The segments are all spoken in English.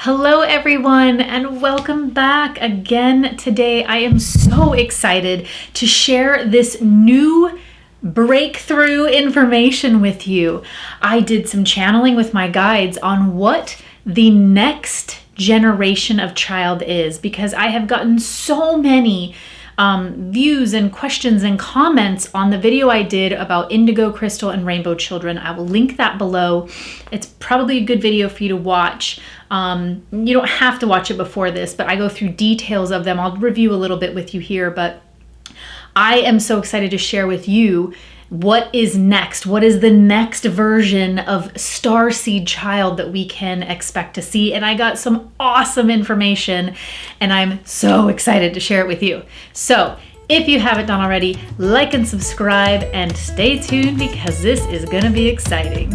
Hello everyone and welcome back again. Today I am so excited to share this new breakthrough information with you. I did some channeling with my guides on what the next generation of child is, because I have gotten so many views and questions and comments on the video I did about indigo, crystal, and rainbow children. I will link that below. It's probably a good video for you to watch. You don't have to watch it before this, but I go through details of them. I'll review a little bit with you here, but I am so excited to share with you what is next. What is the next version of Starseed Child that we can expect to see? And I got some awesome information and I'm so excited to share it with you. So if you haven't done already, like and subscribe and stay tuned because this is gonna be exciting.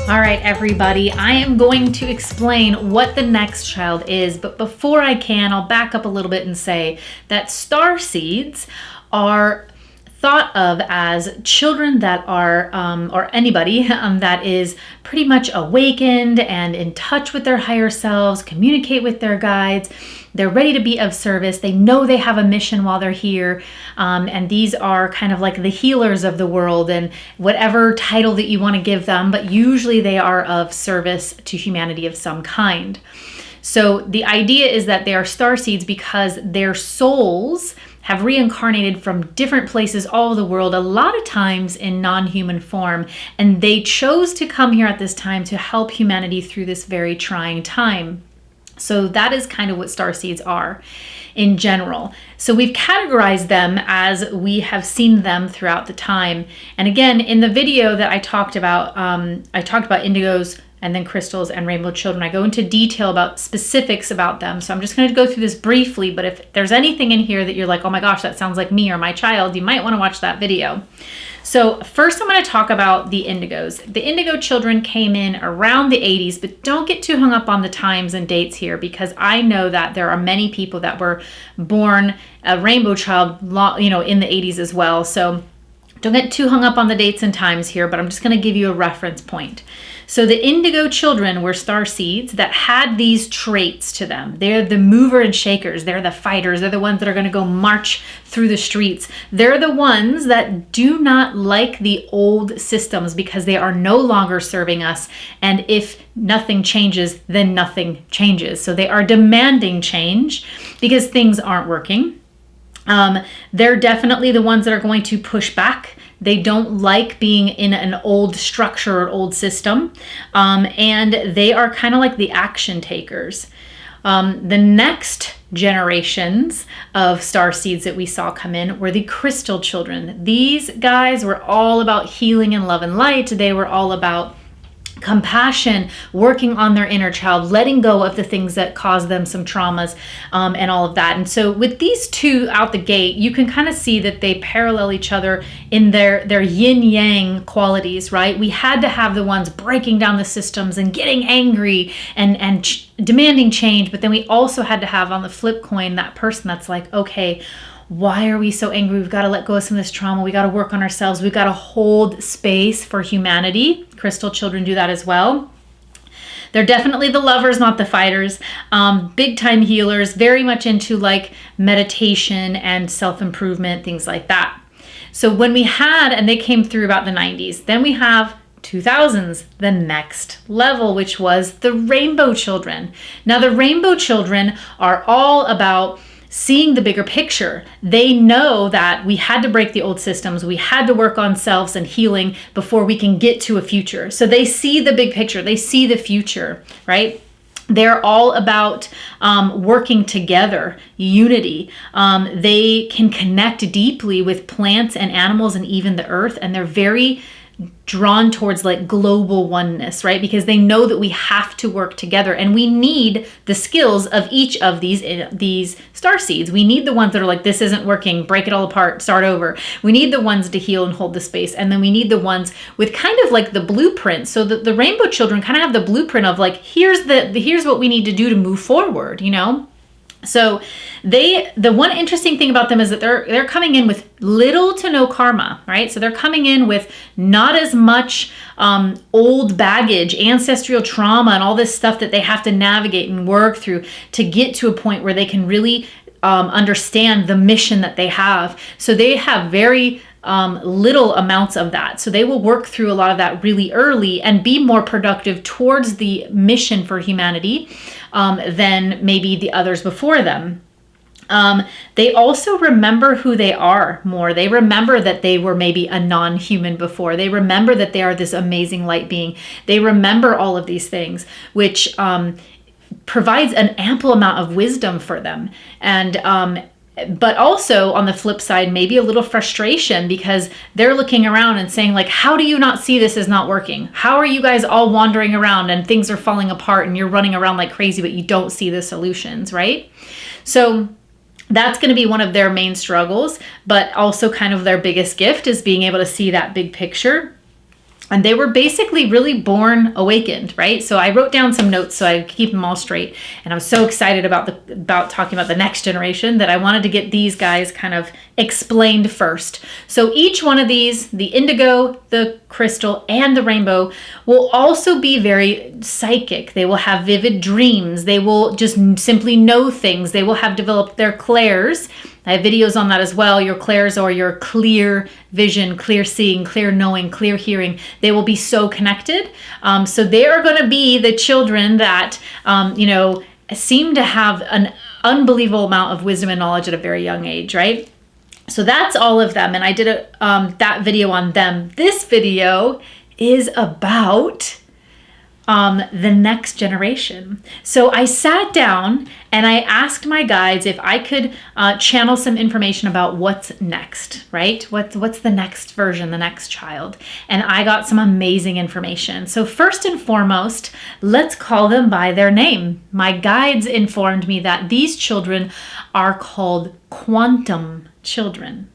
All right, everybody, I am going to explain what the next child is, but before I can, I'll back up a little bit and say that starseeds are thought of as children that are, or anybody that is pretty much awakened and in touch with their higher selves, communicate with their guides. They're ready to be of service. They know they have a mission while they're here. And these are kind of like the healers of the world and whatever title that you want to give them, but usually they are of service to humanity of some kind. So the idea is that they are starseeds because their souls have reincarnated from different places all over the world, a lot of times in non-human form, and they chose to come here at this time to help humanity through this very trying time. So that is kind of what starseeds are in general. So we've categorized them as we have seen them throughout the time. And again, in the video that I talked about indigos and then crystals and rainbow children. I go into detail about specifics about them. So I'm just going to go through this briefly, but if there's anything in here that you're like, oh my gosh, that sounds like me or my child, you might want to watch that video. So first I'm going to talk about the indigos. The indigo children came in around the 80s, but don't get too hung up on the times and dates here because I know that there are many people that were born a rainbow child, in the 80s as well. So don't get too hung up on the dates and times here, but I'm just going to give you a reference point. So the indigo children were starseeds that had these traits to them. They're the mover and shakers. They're the fighters. They're the ones that are going to go march through the streets. They're the ones that do not like the old systems because they are no longer serving us. And if nothing changes, then nothing changes. So they are demanding change because things aren't working. They're definitely the ones that are going to push back. They don't like being in an old structure or old system. And they are kind of like the action takers. The next generations of starseeds that we saw come in were the crystal children. These guys were all about healing and love and light. They were all about compassion, working on their inner child, letting go of the things that cause them some traumas, and all of that. And so with these two out the gate, you can kind of see that they parallel each other in their yin-yang qualities, right? We had to have the ones breaking down the systems and getting angry and demanding change, but then we also had to have on the flip coin that person that's like, okay, why are we so angry? We've got to let go of some of this trauma. We got to work on ourselves. We've got to hold space for humanity. Crystal children do that as well. They're definitely the lovers, not the fighters. Big time healers, very much into like meditation and self-improvement, things like that. So when we had, and they came through about the 90s, then we have 2000s, the next level, which was the rainbow children. Now the rainbow children are all about seeing the bigger picture. They know that we had to break the old systems. We had to work on selves and healing before we can get to a future. So they see the big picture. They see the future, right? They're all about working together, unity. They can connect deeply with plants and animals and even the earth. And they're very drawn towards like global oneness, right? Because they know that we have to work together and we need the skills of each of these starseeds. We need the ones that are like, this isn't working, break it all apart, start over. We need the ones to heal and hold the space. And then we need the ones with kind of like the blueprint. So the rainbow children kind of have the blueprint of like, here's what we need to do to move forward, So the one interesting thing about them is that they're coming in with little to no karma, right? So they're coming in with not as much old baggage, ancestral trauma, and all this stuff that they have to navigate and work through to get to a point where they can really understand the mission that they have. So they have very little amounts of that. So they will work through a lot of that really early and be more productive towards the mission for humanity than maybe the others before them. They also remember who they are more. They remember that they were maybe a non-human before. They remember that they are this amazing light being. They remember all of these things, which provides an ample amount of wisdom for them. And but also on the flip side, maybe a little frustration because they're looking around and saying like, how do you not see this is not working? How are you guys all wandering around and things are falling apart and you're running around like crazy, but you don't see the solutions, right? So that's going to be one of their main struggles, but also kind of their biggest gift is being able to see that big picture. And they were basically really born awakened, right? So I wrote down some notes so I could keep them all straight. And I was so excited about talking about the next generation that I wanted to get these guys kind of explained first. So each one of these, the indigo, the crystal, and the rainbow, will also be very psychic. They will have vivid dreams. They will just simply know things. They will have developed their clairs. I have videos on that as well. Your clairs or your clear vision, clear seeing, clear knowing, clear hearing. They will be so connected. So they are going to be the children that, seem to have an unbelievable amount of wisdom and knowledge at a very young age, right? So that's all of them. And I did that video on them. This video is about the next generation. So I sat down and I asked my guides if I could channel some information about what's next, right? What's the next version, the next child? And I got some amazing information. So first and foremost, let's call them by their name. My guides informed me that these children are called quantum children.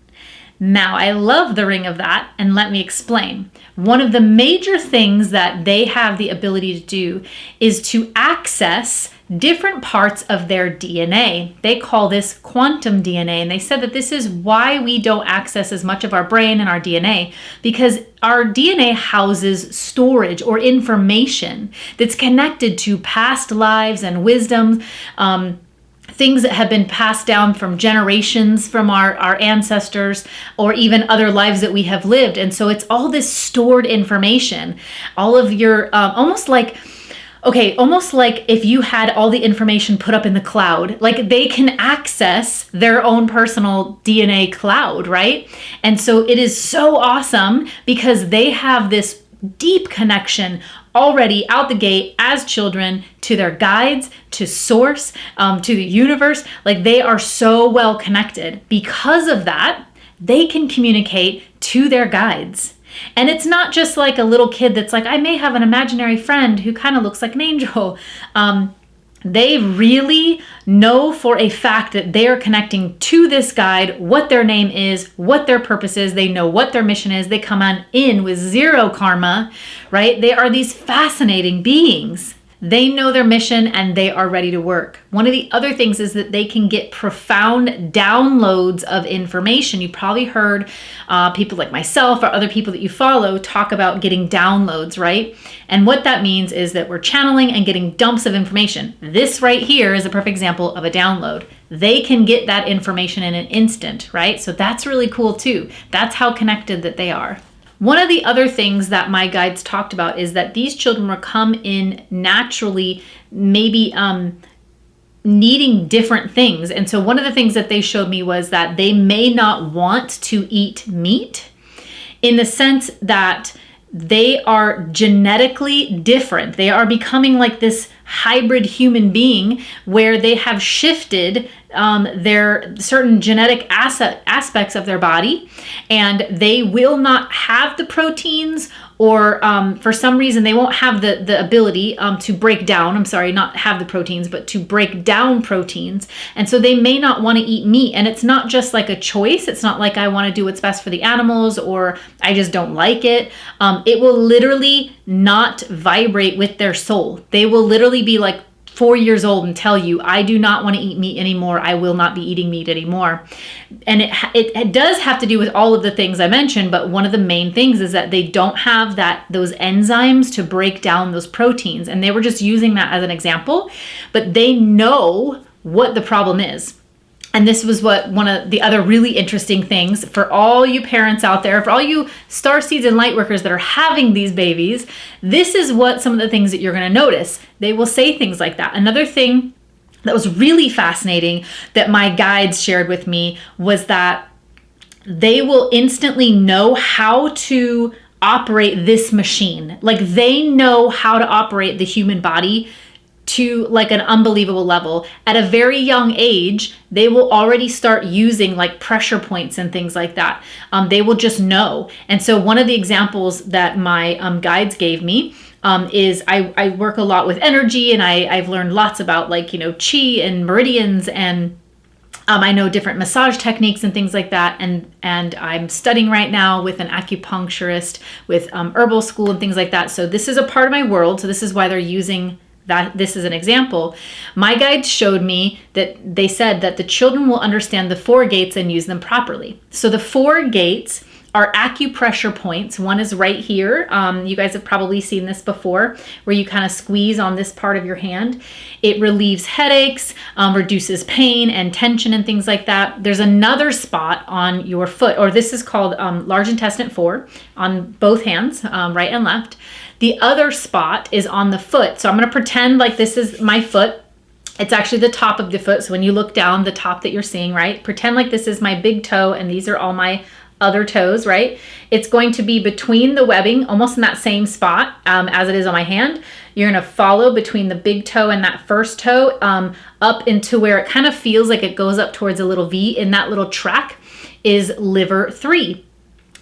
Now, I love the ring of that, and let me explain. One of the major things that they have the ability to do is to access different parts of their DNA. They call this quantum DNA, and they said that this is why we don't access as much of our brain and our DNA, because our DNA houses storage or information that's connected to past lives and wisdom, things that have been passed down from generations from our ancestors or even other lives that we have lived. And so it's all this stored information, all of your, almost like if you had all the information put up in the cloud, like they can access their own personal DNA cloud, right? And so it is so awesome because they have this deep connection already out the gate as children to their guides, to source, to the universe. Like they are so well connected. Because of that, they can communicate to their guides. And it's not just like a little kid that's like, I may have an imaginary friend who kind of looks like an angel. They really know for a fact that they are connecting to this guide, what their name is, what their purpose is. They know what their mission is. They come on in with zero karma, right? They are these fascinating beings. They know their mission and they are ready to work. One of the other things is that they can get profound downloads of information. You probably heard people like myself or other people that you follow talk about getting downloads, right? And what that means is that we're channeling and getting dumps of information. This right here is a perfect example of a download. They can get that information in an instant, right? So that's really cool too. That's how connected that they are. One of the other things that my guides talked about is that these children will come in naturally, maybe needing different things. And so one of the things that they showed me was that they may not want to eat meat in the sense that they are genetically different. They are becoming like this hybrid human being where they have shifted their certain genetic aspects of their body, and they will not have the proteins, or for some reason they won't have the ability to break down, not have the proteins, but to break down proteins. And so they may not want to eat meat. And it's not just like a choice. It's not like I want to do what's best for the animals or I just don't like it. It will literally not vibrate with their soul. They will literally be like 4 years old and tell you, I do not want to eat meat anymore. I will not be eating meat anymore. And it does have to do with all of the things I mentioned, but one of the main things is that they don't have those enzymes to break down those proteins. And they were just using that as an example, but they know what the problem is. And this was one of the other really interesting things for all you parents out there, for all you starseeds and light workers that are having these babies. This is what some of the things that you're going to notice. They will say things like that. Another thing that was really fascinating that my guides shared with me was that they will instantly know how to operate this machine. Like, they know how to operate the human body to like an unbelievable level. At a very young age, they will already start using like pressure points and things like that. They will just know. And so one of the examples that my guides gave me is I work a lot with energy, and I've learned lots about like, chi and meridians, and I know different massage techniques and things like that. And I'm studying right now with an acupuncturist with herbal school and things like that. So this is a part of my world. So this is why they're using that. This is an example. My guides showed me that they said that the children will understand the 4 gates and use them properly. So the 4 gates are acupressure points. One is right here. You guys have probably seen this before, where you kind of squeeze on this part of your hand. It relieves headaches, reduces pain and tension and things like that. There's another spot on your foot, or this is called large intestine 4, on both hands, right and left. The other spot is on the foot. So I'm going to pretend like this is my foot. It's actually the top of the foot. So when you look down, the top that you're seeing, right? Pretend like this is my big toe and these are all my other toes, right? It's going to be between the webbing, almost in that same spot as it is on my hand. You're going to follow between the big toe and that first toe up into where it kind of feels like it goes up towards a little V. In that little track is liver 3.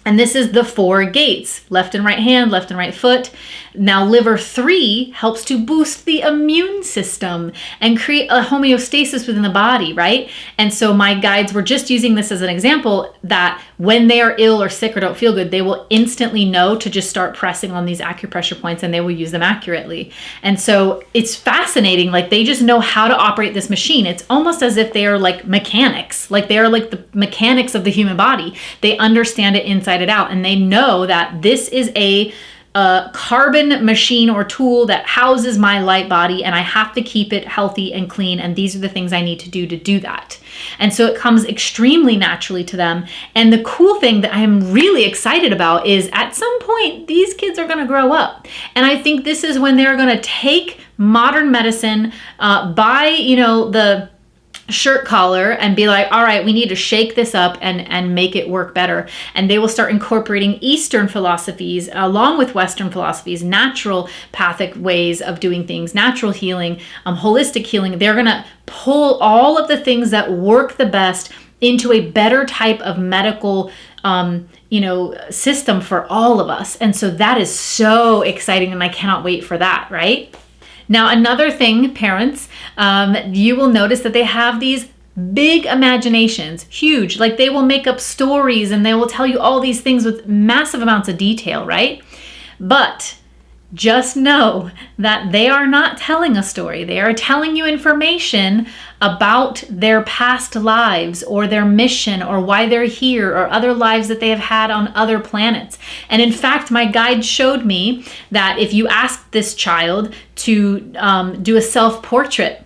And this is the 4 gates, left and right hand, left and right foot. Now, liver 3 helps to boost the immune system and create a homeostasis within the body, right? And so my guides were just using this as an example that when they are ill or sick or don't feel good, they will instantly know to just start pressing on these acupressure points, and they will use them accurately. And so it's fascinating. Like, they just know how to operate this machine. It's almost as if they are like mechanics, like they are like the mechanics of the human body. They understand it inside it out, and they know that this is a carbon machine or tool that houses my light body, and I have to keep it healthy and clean, and these are the things I need to do that. And so it comes extremely naturally to them. And the cool thing that I am really excited about is at some point these kids are going to grow up, and I think this is when they're going to take modern medicine by the shirt collar and be like, all right, we need to shake this up and make it work better. And they will start incorporating Eastern philosophies along with Western philosophies, naturopathic ways of doing things, natural healing, holistic healing. They're going to pull all of the things that work the best into a better type of medical system for all of us. And so that is so exciting, and I cannot wait for that, right? Now, another thing, parents, you will notice that they have these big imaginations, huge, like they will make up stories and they will tell you all these things with massive amounts of detail, right? But just know that they are not telling a story. They are telling you information about their past lives or their mission or why they're here or other lives that they have had on other planets. And in fact, my guide showed me that if you ask this child to do a self-portrait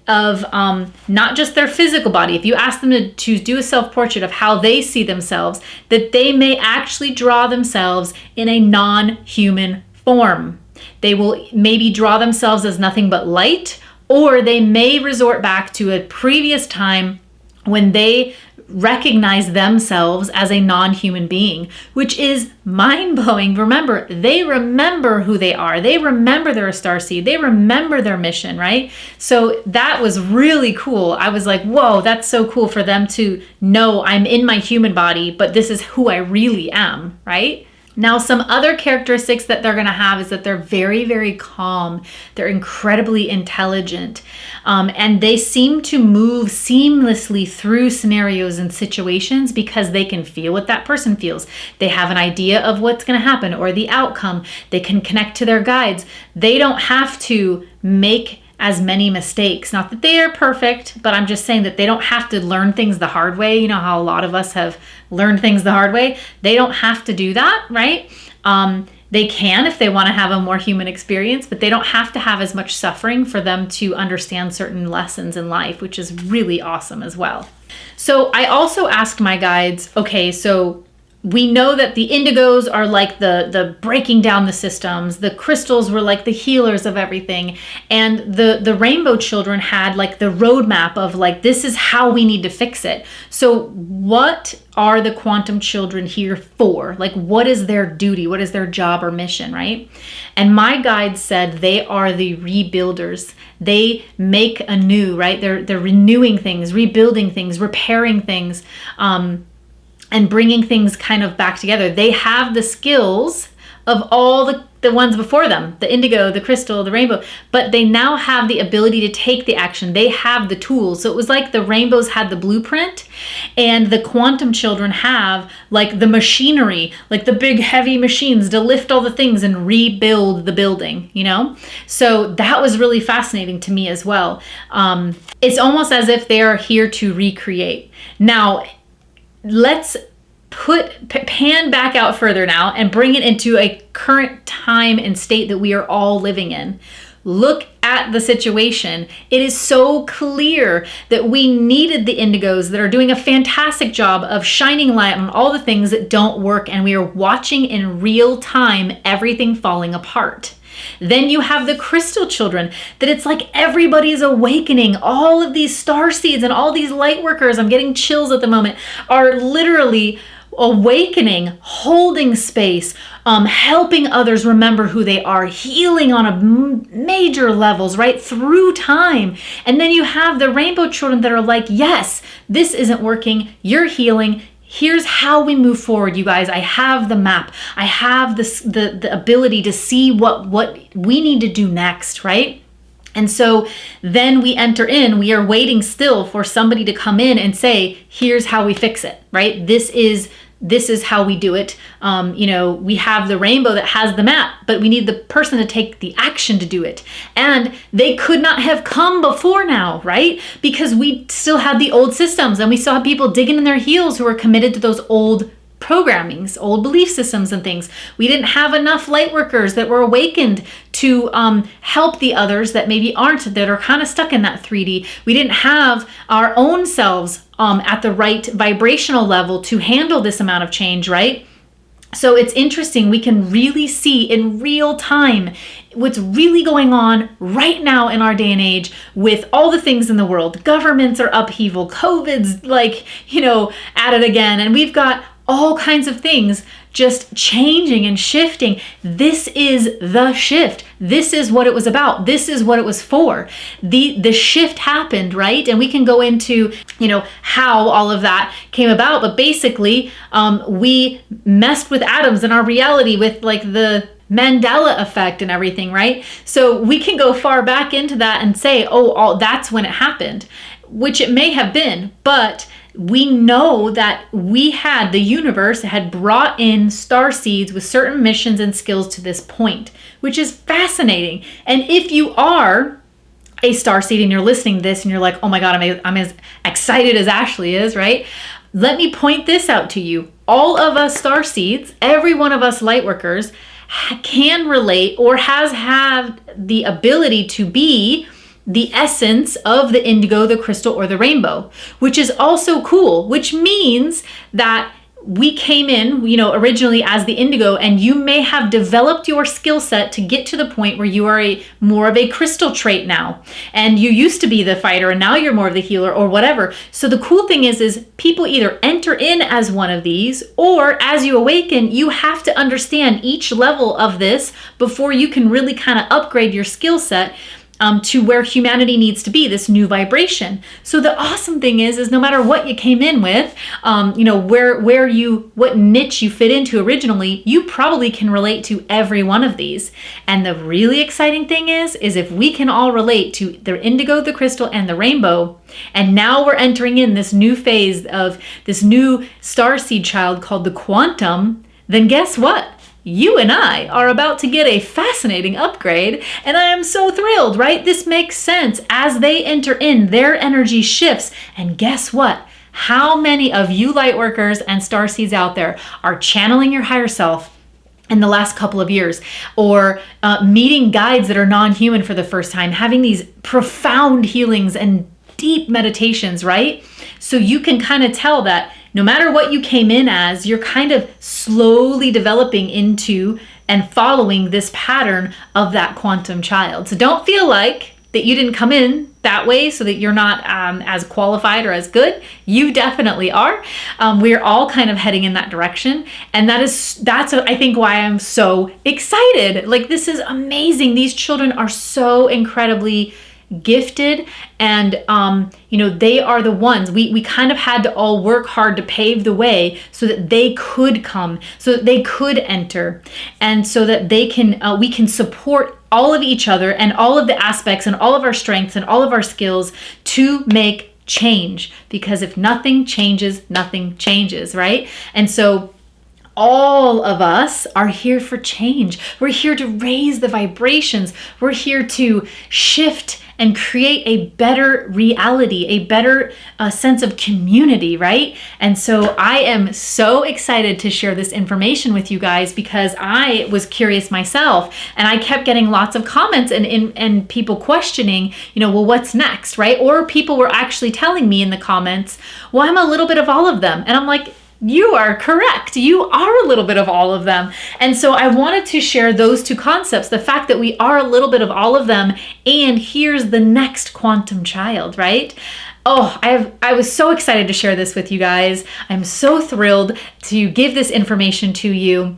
of not just their physical body, if you ask them to do a self-portrait of how they see themselves, that they may actually draw themselves in a non-human form. They will maybe draw themselves as nothing but light, or they may resort back to a previous time when they recognize themselves as a non-human being, which is mind-blowing. Remember, they remember who they are. They remember they're a starseed. They remember their mission, right? So that was really cool. I was like, whoa, that's so cool for them to know I'm in my human body, but this is who I really am, right? Now, some other characteristics that they're going to have is that they're very, very calm. They're incredibly intelligent. And they seem to move seamlessly through scenarios and situations because they can feel what that person feels. They have an idea of what's going to happen or the outcome. They can connect to their guides. They don't have to make as many mistakes. Not that they are perfect, but I'm just saying that they don't have to learn things the hard way. You know how a lot of us have learned things the hard way? They don't have to do that, right? They can if they want to have a more human experience, but they don't have to have as much suffering for them to understand certain lessons in life, which is really awesome as well. So I also asked my guides, okay, so we know that the indigos are like the breaking down the systems. The crystals were like the healers of everything. And the rainbow children had like the roadmap of like, this is how we need to fix it. So what are the quantum children here for? Like, what is their duty? What is their job or mission, right? And my guide said they are the rebuilders. They make anew, right? They're renewing things, rebuilding things, repairing things, and bringing things kind of back together. They have the skills of all the ones before them, the indigo, the crystal, the rainbow, but they now have the ability to take the action. They have the tools. So it was like the rainbows had the blueprint and the quantum children have like the machinery, like the big heavy machines to lift all the things and rebuild the building, you know? So that was really fascinating to me as well. It's almost as if they are here to recreate. Now, let's pan back out further now and bring it into a current time and state that we are all living in. Look at the situation. It is so clear that we needed the indigos that are doing a fantastic job of shining light on all the things that don't work, and we are watching in real time everything falling apart. Then you have the crystal children, that it's like everybody's awakening. All of these star seeds and all these light workers, I'm getting chills at the moment, are literally awakening, holding space, helping others remember who they are, healing on a major levels, right, through time. And then you have the rainbow children that are like, yes, this isn't working, you're healing. Here's how we move forward, you guys. I have the map. I have the ability to see what we need to do next, right? And so then we enter in, we are waiting still for somebody to come in and say, here's how we fix it, right? This is how we do it. We have the rainbow that has the map, but we need the person to take the action to do it. And they could not have come before now, right? Because we still had the old systems and we still had people digging in their heels who were committed to those old programmings, old belief systems and things. We didn't have enough light workers that were awakened to help the others that maybe aren't, that are kind of stuck in that 3D. We didn't have our own selves at the right vibrational level to handle this amount of change, right? So it's interesting. We can really see in real time what's really going on right now in our day and age with all the things in the world. Governments are upheaval, COVID's at it again. And we've got all kinds of things just changing and shifting. This is the shift. This is what it was about. This is what it was for. The shift happened, right? And we can go into, how all of that came about. But basically, we messed with atoms in our reality with like the Mandela effect and everything, right? So we can go far back into that and say, that's when it happened, which it may have been, but we know that the universe had brought in star seeds with certain missions and skills to this point, which is fascinating. And if you are a star seed and you're listening to this and you're like, oh my God, I'm as excited as Ashley is, right? Let me point this out to you. All of us star seeds, every one of us light workers can relate or has had the ability to be the essence of the indigo, the crystal, or the rainbow, which is also cool, which means that we came in, originally as the indigo, and you may have developed your skill set to get to the point where you are more of a crystal trait now. And you used to be the fighter and now you're more of the healer or whatever. So the cool thing is people either enter in as one of these, or as you awaken, you have to understand each level of this before you can really kind of upgrade your skill set to where humanity needs to be, this new vibration. So the awesome thing is no matter what you came in with, what niche you fit into originally, you probably can relate to every one of these. And the really exciting thing is if we can all relate to the indigo, the crystal, and the rainbow, and now we're entering in this new phase of this new starseed child called the quantum, then guess what? you and I are about to get a fascinating upgrade, and I am so thrilled, right? This makes sense. As they enter in, their energy shifts, and guess what? How many of you light workers and starseeds out there are channeling your higher self in the last couple of years, or meeting guides that are non-human for the first time, having these profound healings and deep meditations, right? So you can kind of tell that no matter what you came in as, you're kind of slowly developing into and following this pattern of that quantum child. So don't feel like that you didn't come in that way so that you're not as qualified or as good. You definitely are. We're all kind of heading in that direction. And that's I think why I'm so excited. Like, this is amazing. These children are so incredibly gifted, and they are the ones we kind of had to all work hard to pave the way so that they could come, so that they could enter, and so that they can we can support all of each other and all of the aspects and all of our strengths and all of our skills to make change. Because if nothing changes, right? And so all of us are here for change. We're here to raise the vibrations. We're here to shift and create a better reality, a better sense of community, right? And so I am so excited to share this information with you guys, because I was curious myself, and I kept getting lots of comments and people questioning, well, what's next, right? Or people were actually telling me in the comments, well, I'm a little bit of all of them. And I'm like, you are correct. You are a little bit of all of them. And so I wanted to share those two concepts, the fact that we are a little bit of all of them, and here's the next quantum child, right? Oh, I was so excited to share this with you guys. I'm so thrilled to give this information to you.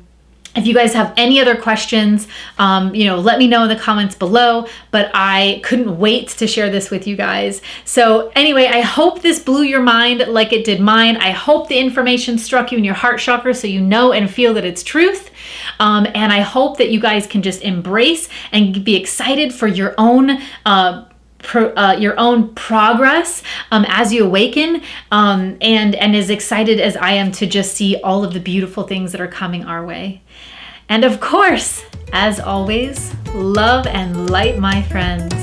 If you guys have any other questions, let me know in the comments below, but I couldn't wait to share this with you guys. So anyway, I hope this blew your mind like it did mine. I hope the information struck you in your heart chakra so you know and feel that it's truth. And I hope that you guys can just embrace and be excited for your own progress as you awaken, and as excited as I am to just see all of the beautiful things that are coming our way. And of course, as always, love and light, my friends.